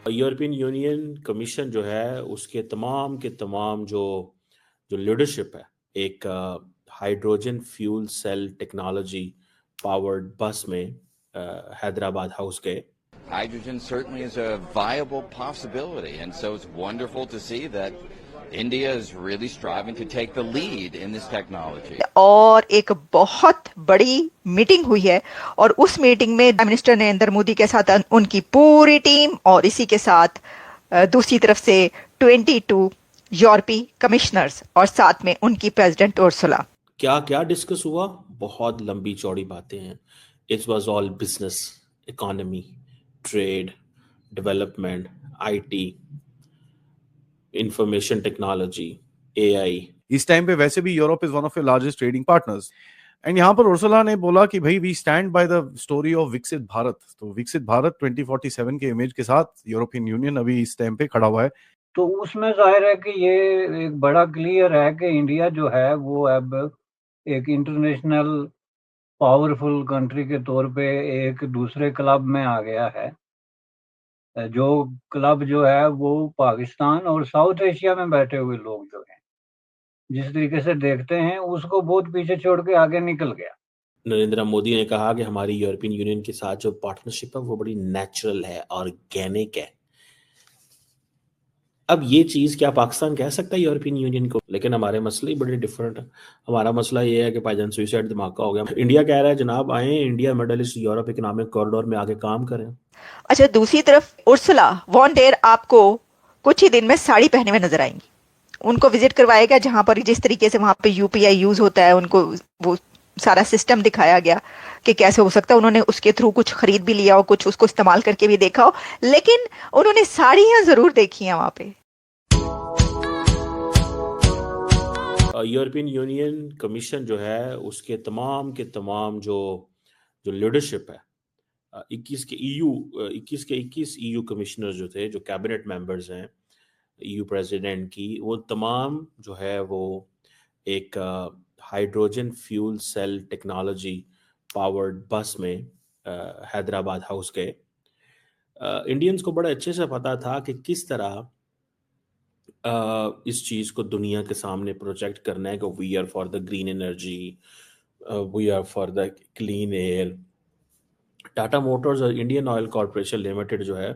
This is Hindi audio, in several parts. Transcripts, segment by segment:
यूरोपियन यूनियन कमीशन जो है उसके तमाम के तमाम जो जो लीडरशिप है, एक hydrogen fuel cell technology powered bus में हैदराबाद हाउस गए। Hydrogen certainly is a viable possibility, and so it's wonderful to see that India is really striving to take the lead in this technology. और एक बहुत बड़ी मीटिंग हुई है और उस मीटिंग में प्राइम मिनिस्टर नरेंद्र मोदी के साथ उनकी पूरी टीम और इसी के साथ दूसरी तरफ से 22 यूरोपीय कमिश्नर्स और साथ में उनकी प्रेसिडेंट उर्सुला। क्या क्या डिस्कस हुआ? बहुत लंबी चौड़ी बातें हैं। It was all business, economy, trade, development, IT, information technology, AI. इस टाइम पे वैसे भी Europe is one of your largest trading partners and यहाँ पर उर्सुला ने बोला कि भाई we stand by the story of Viksit Bharat. तो विकसित भारत 2047 के इमेज के साथ यूरोपियन यूनियन अभी इस टाइम पे खड़ा हुआ है। तो उसमें जाहिर है कि ये एक बड़ा क्लियर है कि इंडिया जो है वो अब एक इंटरनेशनल पावरफुल कंट्री के तौर पे एक दूसरे क्लब में आ गया है, जो क्लब जो है वो पाकिस्तान और साउथ एशिया में बैठे हुए लोग जो हैं जिस तरीके से देखते हैं उसको बहुत पीछे छोड़ के आगे निकल गया। नरेंद्र मोदी ने कहा कि हमारी यूरोपियन यूनियन के साथ जो पार्टनरशिप है वो बड़ी नेचुरल है, ऑर्गेनिक है। अब ये चीज क्या पाकिस्तान कह सकता है यूरोपियन यूनियन को? लेकिन हमारे मसले ही बड़े डिफरेंट है। हमारा मसला ये है कि भाईजान सुसाइड धमाका हो गया। इंडिया कह रहा है जनाब आए India middle east Europe economic corridor में आगे काम करें। अच्छा, दूसरी तरफ उर्सुला वॉन डेर आपको कुछ ही दिन में साड़ी पहने हुए नजर आएंगी। उनको विजिट करवाएगा जहां पर जिस तरीके से वहां पे यूपीआई यूज होता है, उनको वो सारा सिस्टम दिखाया गया कि कैसे हो सकता है। उन्होंने उसके थ्रू कुछ खरीद भी लिया और कुछ उसको इस्तेमाल करके भी देखा हो, लेकिन उन्होंने साड़ियां जरूर देखी हैं वहां पे। यूरोपियन यूनियन कमीशन जो है उसके तमाम के तमाम जो जो लीडरशिप है, 21 के 21 ईयू कमिश्नर जो थे, जो कैबिनेट मेंबर्स हैं ईयू प्रेसिडेंट की, वो तमाम जो है वो एक hydrogen fuel cell technology powered bus में हैदराबाद हाउस गए। इंडियंस को बड़े अच्छे से पता था कि किस तरह इस चीज़ को दुनिया के सामने प्रोजेक्ट करना है कि we are for the green energy, we are for the clean air. Tata Motors और इंडियन ऑयल कॉरपोरेशन लिमिटेड जो है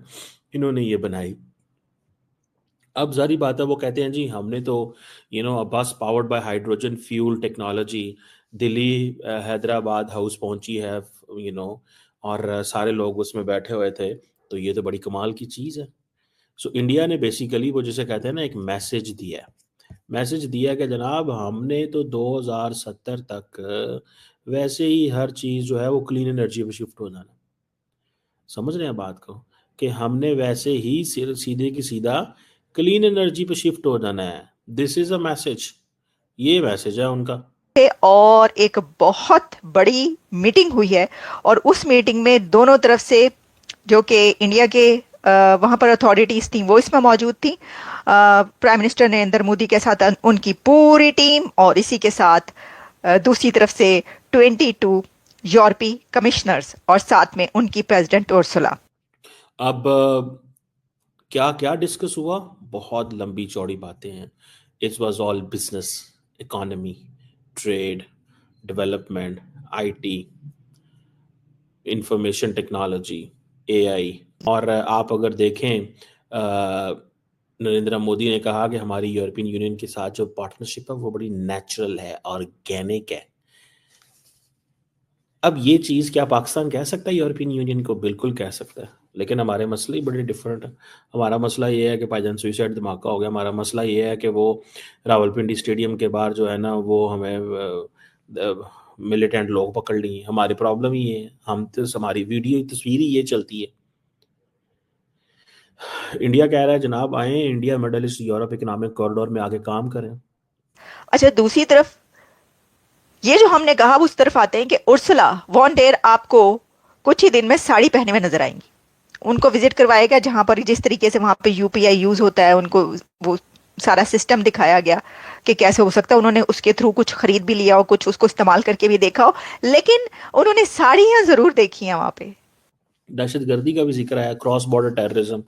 इन्होंने ये बनाई। अब जारी बात है वो कहते हैं जी हमने तो बस powered by hydrogen fuel technology Delhi Hyderabad house पहुंची है, और सारे लोग उसमें बैठे हुए थे, तो ये तो बड़ी कमाल की चीज़ है। सो इंडिया ने बेसिकली वो जिसे कहते हैं ना एक मैसेज दिया कि जनाब हमने तो 2070 तक वैसे ही हर चीज़ जो है वो क्लीन एनर्जी पे शिफ्ट हो जाना। समझ रहे हैं बात को कि हमने वैसे ही सीधे की सीधा क्लीन एनर्जी पे शिफ्ट हो जाना है। दिस इज अ मैसेज, ये मैसेज है उनका। और एक बहुत बड़ी मीटिंग हुई है और उस मीटिंग में दोनों तरफ से जो कि इंडिया के वहां पर अथॉरिटीज थी वो इसमें मौजूद थी। प्राइम मिनिस्टर नरेंद्र मोदी के साथ उनकी पूरी टीम और इसी के साथ दूसरी तरफ से 22 यूरोपीय कमिश्नर्स और साथ में उनकी प्रेसिडेंट उर्सुला। अब क्या क्या डिस्कस हुआ? बहुत लंबी चौड़ी बातें हैं। It was all business, economy, trade, development, IT, information technology, AI. और आप अगर देखें नरेंद्र मोदी ने कहा कि हमारी यूरोपियन यूनियन के साथ जो पार्टनरशिप है वो बड़ी नेचुरल है, ऑर्गेनिक है। अब ये चीज़ क्या पाकिस्तान कह सकता है यूरोपियन यूनियन को? बिल्कुल कह सकता है। लेकिन हमारे मसले ही बड़े डिफरेंट है। हमारा मसला ये है कि भाईजान सुसाइड धमाका हो गया। हमारा मसला ये है कि वो रावलपिंडी स्टेडियम के बाहर जो है ना वो हमें मिलिटेंट लोग पकड़ लिए। हमारी प्रॉब्लम ही है, हम तो हमारी वीडियो तस्वीर ही ये चलती है। इंडिया कह रहा है जनाब आए India middle east Europe economic corridor में आगे काम करें। अच्छा, दूसरी तरफ ये जो हमने कहा उस तरफ आते हैं कि उर्सुला वॉन डेर आपको कुछ ही दिन में साड़ी पहने हुए नजर आएंगी। उनको विजिट करवाएगा जहां पर जिस तरीके से वहां पे यूपीआई यूज होता है, उनको वो सारा सिस्टम दिखाया गया कि कैसे हो सकता है। उन्होंने उसके थ्रू कुछ खरीद भी लिया और कुछ उसको इस्तेमाल करके भी देखा हो, लेकिन उन्होंने साड़ियां जरूर देखी हैं वहां पे। दहशतगर्दी का भी जिक्र आया, cross border terrorism.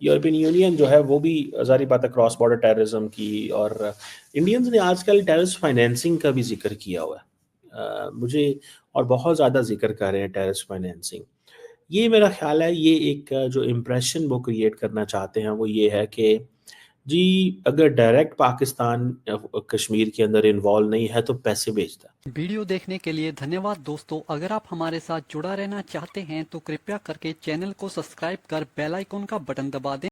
European union जो है वो भी जारी बात है क्रॉस बॉर्डर टेररिज्म की, और इंडियंस ने आजकल टेररिस्ट फाइनेंसिंग का भी जिक्र किया हुआ है। मुझे और बहुत ज़्यादा जिक्र कर रहे हैं टेररिस्ट फाइनेंसिंग। ये मेरा ख्याल है, ये एक जो इम्प्रेशन वो क्रिएट करना चाहते हैं वो ये है कि जी अगर डायरेक्ट पाकिस्तान कश्मीर के अंदर इन्वॉल्व नहीं है तो पैसे भेजता है। वीडियो देखने के लिए धन्यवाद दोस्तों। अगर आप हमारे साथ जुड़ा रहना चाहते हैं तो कृपया करके चैनल को सब्सक्राइब कर बेल आइकन का बटन दबा दें।